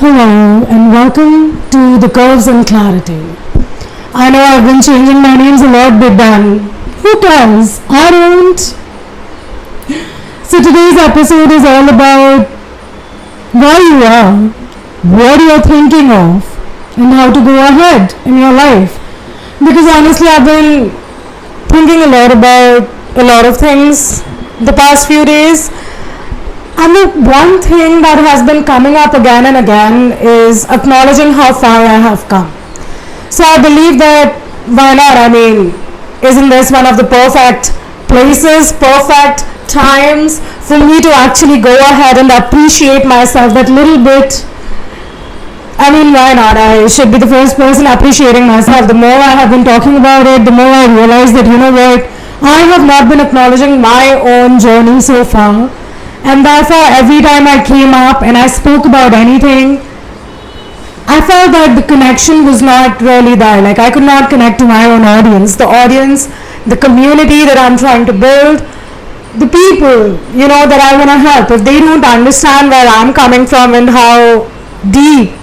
Hello and welcome to The Curves and Clarity. I know I've been changing my names a lot, but then who cares? I don't. So today's episode is all about where you are, what you're thinking of, and how to go ahead in your life. Because honestly, I've been thinking a lot about a lot of things the past few days. And the one thing that has been coming up again and again is acknowledging how far I have come. So I believe that why not? I mean, isn't this one of the perfect places, perfect times for me to actually go ahead and appreciate myself that little bit? I mean, why not? I should be the first person appreciating myself. The more I have been talking about it, the more I realize that, you know what, I have not been acknowledging my own journey so far. And therefore, every time I came up and I spoke about anything, I felt that the connection was not really there. Like, I could not connect to my own audience. The community that I'm trying to build, the people, that I want to help. If they don't understand where I'm coming from and how deep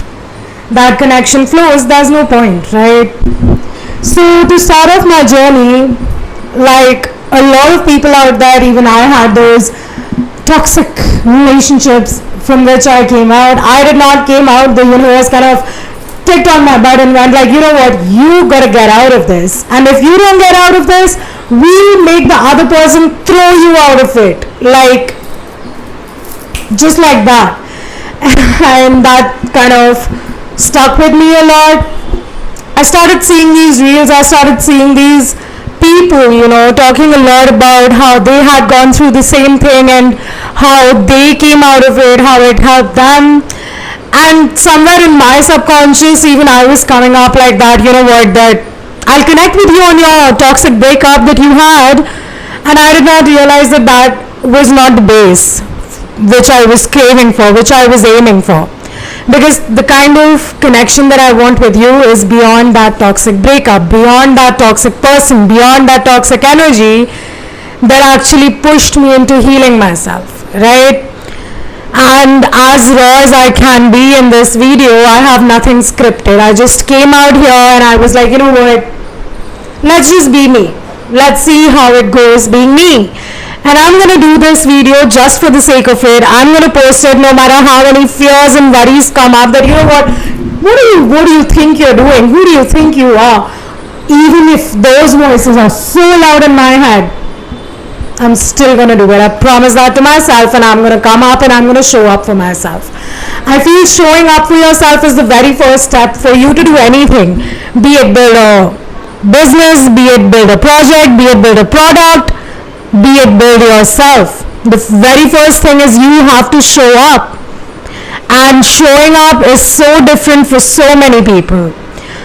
that connection flows, there's no point, right? So, to start off my journey, like a lot of people out there, even I had those toxic relationships from which I came out. I did not came out. The universe kind of ticked on my butt and went like, you know what, you gotta get out of this. And if you don't get out of this, we make the other person throw you out of it. Like, just like that. And that kind of stuck with me a lot. I started seeing these reels. I started seeing these people, talking a lot about how they had gone through the same thing and how they came out of it, how it helped them. And somewhere in my subconscious, even I was coming up like that, that I'll connect with you on your toxic breakup that you had. And I did not realize that that was not the base which I was craving for, which I was aiming for. Because the kind of connection that I want with you is beyond that toxic breakup, beyond that toxic person, beyond that toxic energy that actually pushed me into healing myself, right? And as raw as I can be in this video, I have nothing scripted. I just came out here and I was like, you know what, let's just be me. Let's see how it goes being me. And I'm going to do this video just for the sake of it. I'm going to post it no matter how many fears and worries come up that, you know what do you think you're doing? Who do you think you are? Even if those voices are so loud in my head, I'm still going to do it. I promise that to myself, and I'm going to come up and I'm going to show up for myself. I feel showing up for yourself is the very first step for you to do anything. Be it build a business, be it build a project, be it build a product, be it build yourself. The very first thing is you have to show up. And showing up is so different for so many people.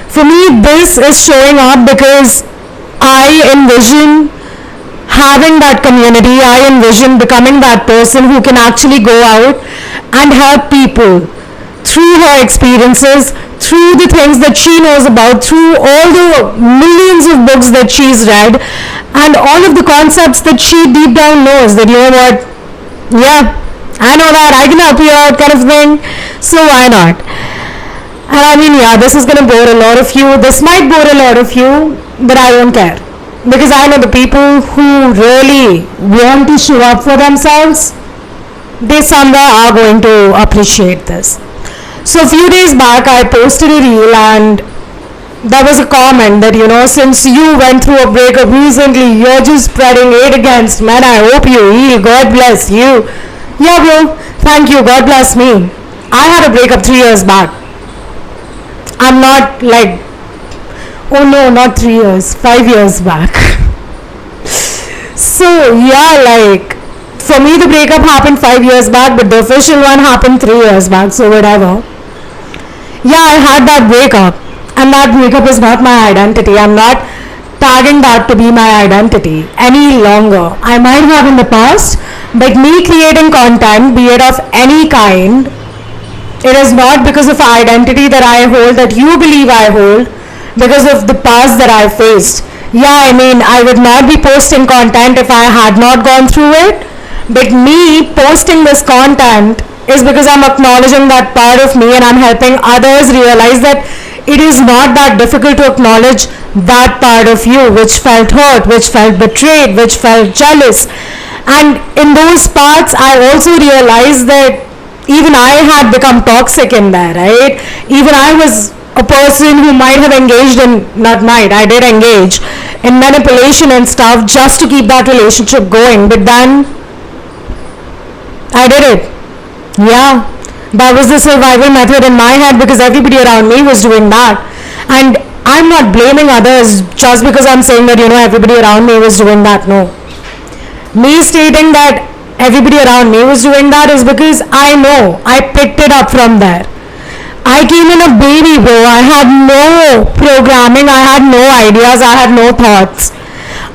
For me, this is showing up because I envision having that community. I envision becoming that person who can actually go out and help people through her experiences, through the things that she knows about, through all the millions of books that she's read, and all of the concepts that she deep down knows that, you know what, yeah, I know that, I can help you out kind of thing, so why not? And I mean, yeah, this is going to bore a lot of you. This might bore a lot of you, but I don't care. Because I know the people who really want to show up for themselves, they somewhere are going to appreciate this. So a few days back, I posted a reel and there was a comment that, since you went through a breakup recently, you're just spreading hate against men. I hope you heal. God bless you. Yeah, bro. Thank you. God bless me. I had a breakup 3 years back. I'm not like, oh no, not 3 years, 5 years back. So yeah, like, for me the breakup happened 5 years back, but the official one happened 3 years back, so whatever. Yeah, I had that breakup, and that breakup is not my identity. I'm not tagging that to be my identity any longer. I might have in the past, but me creating content, be it of any kind, it is not because of identity that I hold, that you believe I hold, because of the past that I faced. Yeah, I mean, I would not be posting content if I had not gone through it, but me posting this content is because I'm acknowledging that part of me and I'm helping others realize that it is not that difficult to acknowledge that part of you which felt hurt, which felt betrayed, which felt jealous. And in those parts, I also realized that even I had become toxic in there, right? Even I was a person who might have engaged in, not might, I did engage in manipulation and stuff just to keep that relationship going. But then I did it. Yeah, that was the survival method in my head because everybody around me was doing that. And I'm not blaming others just because I'm saying that, everybody around me was doing that. No. Me stating that everybody around me was doing that is because I know I picked it up from there. I came in a baby, bro. I had no programming, I had no ideas, I had no thoughts.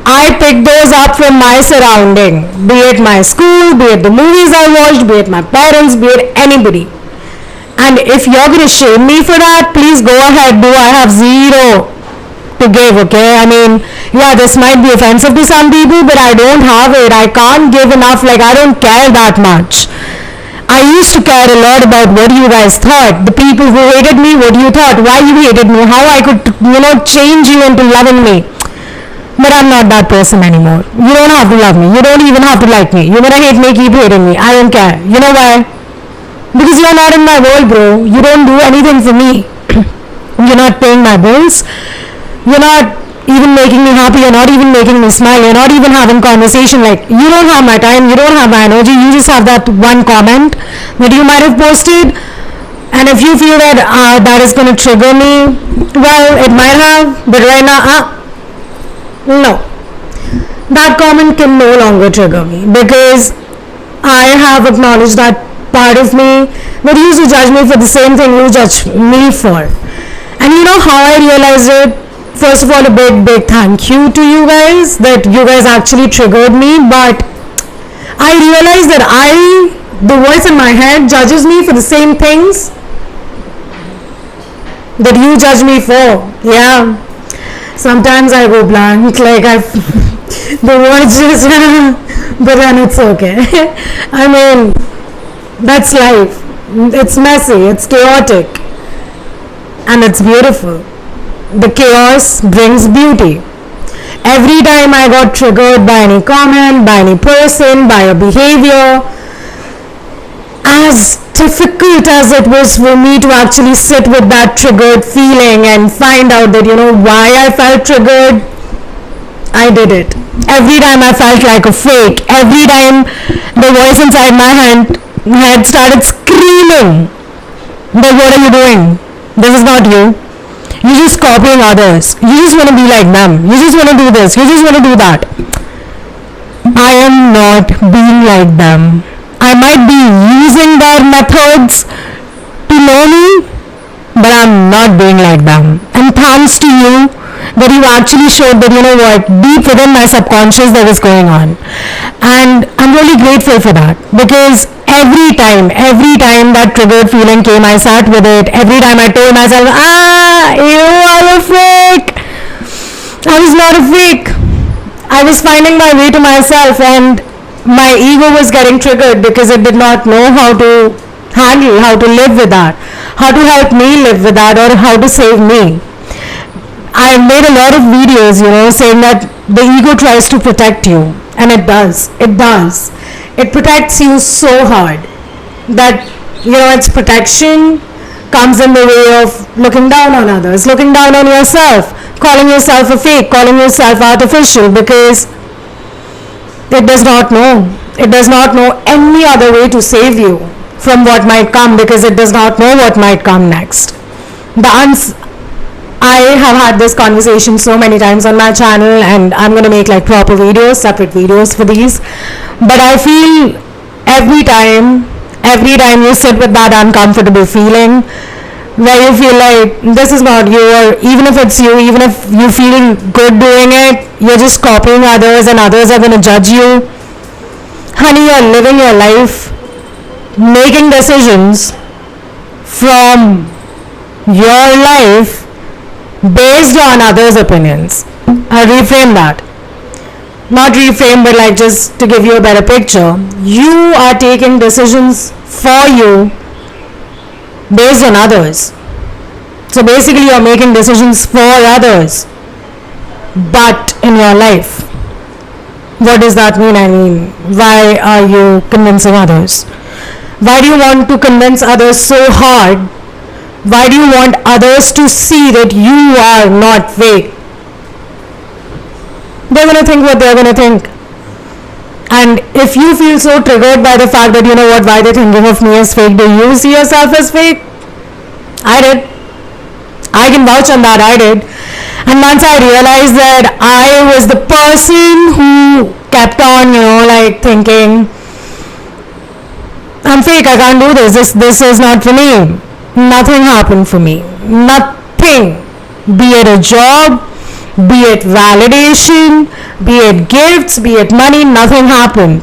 I picked those up from my surrounding, be it my school, be it the movies I watched, be it my parents, be it anybody. And if you're going to shame me for that, please go ahead, do. I have zero to give, okay? I mean, yeah, this might be offensive to some people, but I don't have it. I can't give enough, like I don't care that much. I used to care a lot about what you guys thought, the people who hated me, what you thought, why you hated me, how I could, change you into loving me. But I'm not that person anymore. You don't have to love me. You don't even have to like me. You're gonna hate me, keep hating me. I don't care. You know why? Because you're not in my world, bro. You don't do anything for me. You're not paying my bills. You're not even making me happy. You're not even making me smile. You're not even having conversation. Like, you don't have my time. You don't have my energy. You just have that one comment that you might have posted. And if you feel that that is going to trigger me, well, it might have. But right now, no. That comment can no longer trigger me because I have acknowledged that part of me that used to judge me for the same thing you judge me for. And you know how I realized it? First of all, a big thank you to you guys that you guys actually triggered me, but I realized that the voice in my head judges me for the same things that you judge me for. Yeah. Sometimes I go blank, like the words just, but then it's okay. I mean, that's life. It's messy, it's chaotic, and it's beautiful. The chaos brings beauty. Every time I got triggered by any comment, by any person, by a behavior, as difficult as it was for me to actually sit with that triggered feeling and find out that, why I felt triggered, I did it. Every time I felt like a fake, every time the voice inside my head started screaming that what are you doing? This is not you. You're just copying others. You just want to be like them. You just want to do this. You just want to do that. I am not being like them. I might be using their methods to know me, but I'm not being like them. And thanks to you that you actually showed that, deep within my subconscious there was going on. And I'm really grateful for that because every time that triggered feeling came, I sat with it. Every time I told myself, you are a fake. I was not a fake. I was finding my way to myself, and my ego was getting triggered because it did not know how to handle, how to live with that, how to help me live with that, or how to save me. I've made a lot of videos, saying that the ego tries to protect you, and it does. It protects you so hard that, its protection comes in the way of looking down on others, looking down on yourself, calling yourself a fake, calling yourself artificial, because it does not know. It does not know any other way to save you from what might come because it does not know what might come next. I have had this conversation so many times on my channel, and I'm going to make like proper videos, separate videos for these. But I feel every time you sit with that uncomfortable feeling where you feel like this is not you, or even if it's you, even if you feel good doing it, you're just copying others and others are going to judge you. Honey, you're living your life making decisions from your life based on others' opinions. I'll reframe that. not reframe, but like just to give you a better picture, you are taking decisions for you based on others. So basically you're making decisions for others, but in your life. What does that mean? I mean, why are you convincing others? Why do you want to convince others so hard? Why do you want others to see that you are not fake? They're going to think what they're going to think. And if you feel so triggered by the fact that, you know what, why they're thinking of me as fake, do you see yourself as fake? I did. I can vouch on that, I did. And once I realized that I was the person who kept on, like thinking, I'm fake, I can't do this, this is not for me. Nothing happened for me. Nothing. Be it a job, be it validation, be it gifts, be it money, nothing happened.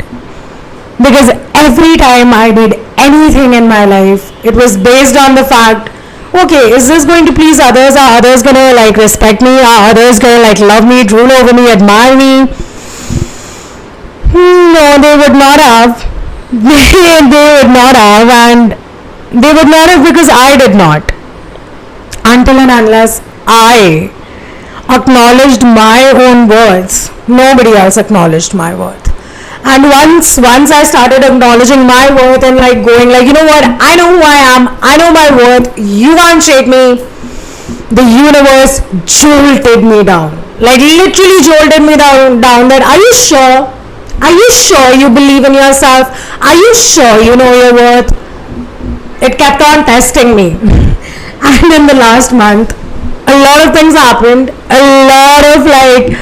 Because every time I did anything in my life, it was based on the fact, okay, is this going to please others? Are others going to like respect me? Are others going to like love me, drool over me, admire me? No, they would not have. They would not have, and they would not have because I did not. Until and unless I acknowledged my own worth, nobody else acknowledged my worth. And once I started acknowledging my worth and like going like, you know what, I know who I am, I know my worth, you can't shake me, the universe jolted me down. Like literally jolted me down that, are you sure? Are you sure you believe in yourself? Are you sure you know your worth? It kept on testing me. And in the last month, a lot of things happened. A lot of like,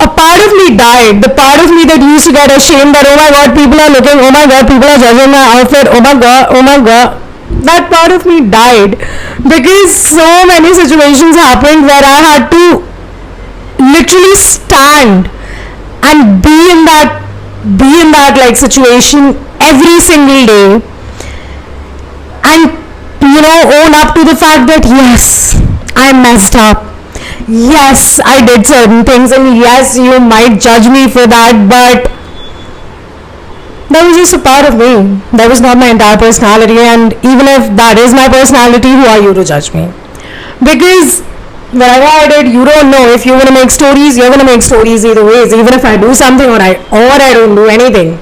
a part of me died. The part of me that used to get ashamed that, oh my god, people are looking, oh my god, people are judging my outfit, oh my god. That part of me died because so many situations happened where I had to literally stand and be in that like situation every single day and own up to the fact that yes, I messed up, yes, I did certain things, and yes, you might judge me for that, but that was just a part of me. That was not my entire personality, and even if that is my personality, who are you to judge me? Because whatever I did, you don't know. If you're going to make stories, you're going to make stories either ways, even if I do something or I don't do anything.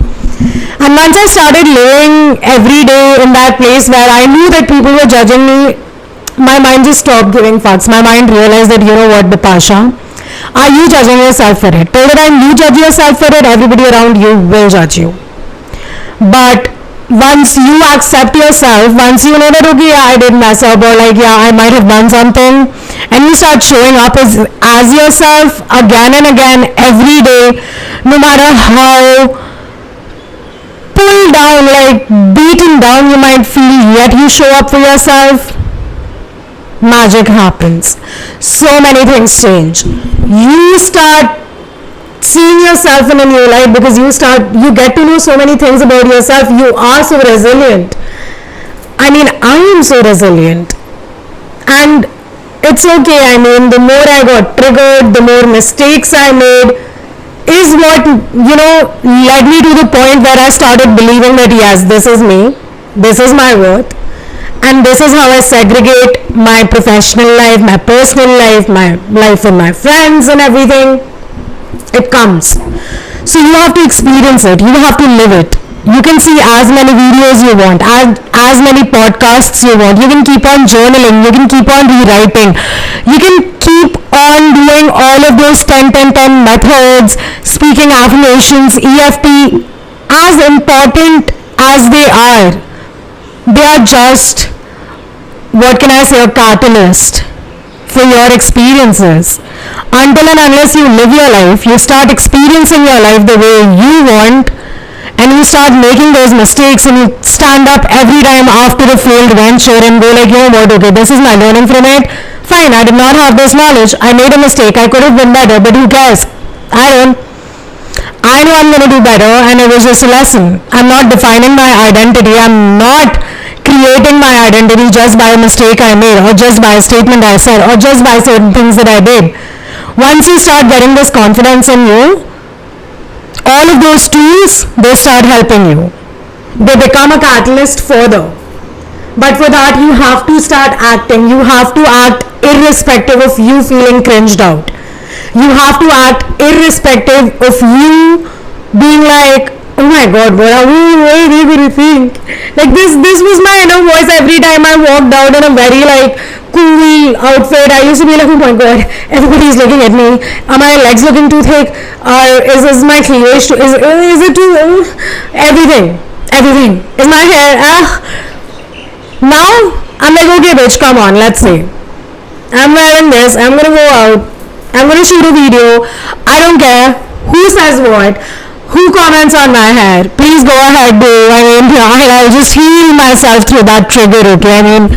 And once I started living every day in that place where I knew that people were judging me, my mind just stopped giving fucks. My mind realized that, you know what, Bipasha, are you judging yourself for it? Till the time you judge yourself for it, everybody around you will judge you. But once you accept yourself, once you know that, okay, yeah, I did mess up, or like, yeah, I might have done something, and you start showing up as yourself again and again every day, no matter how pulled down, like beaten down you might feel, yet you show up for yourself, magic happens. So many things change. You start seeing yourself in a new light because you get to know so many things about yourself. You are so resilient. I mean, I am so resilient, and it's okay. I mean, the more I got triggered, the more mistakes I made is what led me to the point where I started believing that yes, this is me, this is my worth, and this is how I segregate my professional life, my personal life, my life with my friends and everything. It comes. So you have to experience it. You have to live it. You can see as many videos you want, as many podcasts you want. You can keep on journaling. You can keep on rewriting. You can keep on doing all of those 10-10-10 methods, speaking affirmations, EFT. As important as they are just, what can I say, a catalyst for your experiences. Until and unless you live your life, you start experiencing your life the way you want, and you start making those mistakes, and you stand up every time after a failed venture and go like, you know what, okay, this is my learning from it. Fine, I did not have this knowledge. I made a mistake. I could have been better, but who cares? I know I'm going to do better, and it was just a lesson. I'm not defining my identity. I'm not creating my identity just by a mistake I made, or just by a statement I said, or just by certain things that I did. Once you start getting this confidence in you, all of those tools, they start helping you. They become a catalyst further. But for that, you have to start acting. You have to act irrespective of you feeling cringed out. You have to act irrespective of you being like, oh my god, what are we going to think? Like this was my inner voice every time I walked out in a very like cool outfit. I used to be like, oh my god, everybody's looking at me. Are my legs looking too thick? Or is my cleavage too, is it too, everything. Is my hair, now I'm like, okay bitch, come on, let's see. I'm wearing this, I'm gonna go out, I'm gonna shoot a video. I don't care who says what, who comments on my hair. Please go ahead, do. I mean, I'll just heal myself through that trigger, okay? I mean,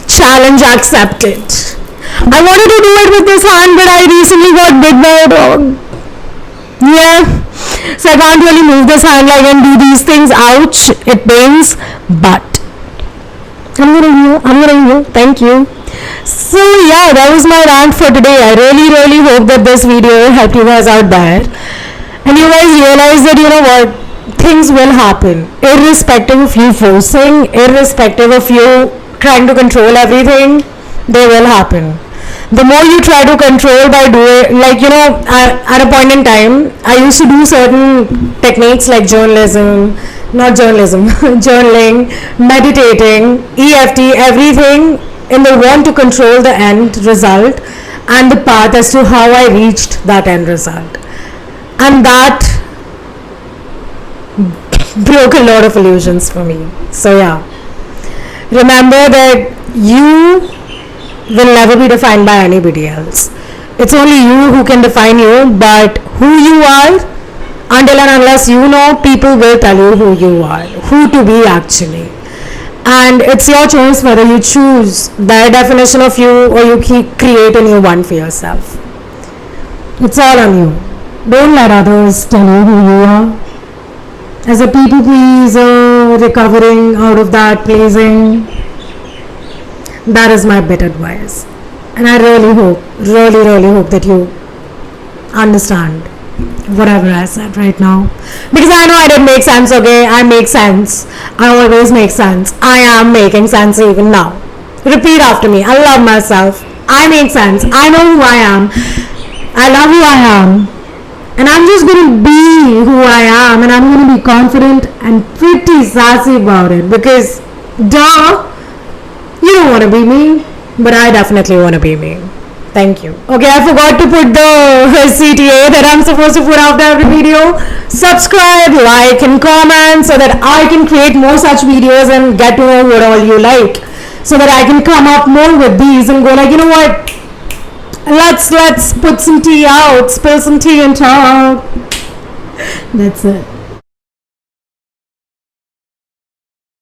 challenge accepted. I wanted to do it with this hand, but I recently got bit by a dog. Yeah, so I can't really move this hand like and do these things. Ouch, it pains, but I'm gonna heal. Thank you. So yeah, that was my rant for today. I really hope that this video helped you guys out there, and you guys realize that, you know what, things will happen irrespective of you forcing, irrespective of you trying to control everything. They will happen. The more you try to control by doing, like, you know, at a point in time, I used to do certain techniques like journalism, journaling, meditating, EFT, everything in the want to control the end result and the path as to how I reached that end result. And that broke a lot of illusions for me. So yeah, remember that you will never be defined by anybody else. It's only you who can define you, but who you are, until and unless you know, people will tell you who you are, who to be actually. And it's your choice whether you choose their definition of you or you create a new one for yourself. It's all on you. Don't let others tell you who you are. As a people pleaser, recovering out of that pleasing, that is my bit advice. And I really hope that you understand whatever I said right now, because I know I didn't make sense. Okay, I make sense. I always make sense. I am making sense even now. Repeat after me. I love myself. I make sense. I know who I am. I love who I am, and I'm just gonna be who I am, and I'm gonna be confident and pretty sassy about it, because duh, you don't want to be me, but I definitely want to be me. Thank you. Okay, I forgot to put the CTA that I'm supposed to put after every video. Subscribe, like, and comment so that I can create more such videos and get to know what all you like, so that I can come up more with these and go like, you know what, let's put some tea out, spill some tea and talk. That's it.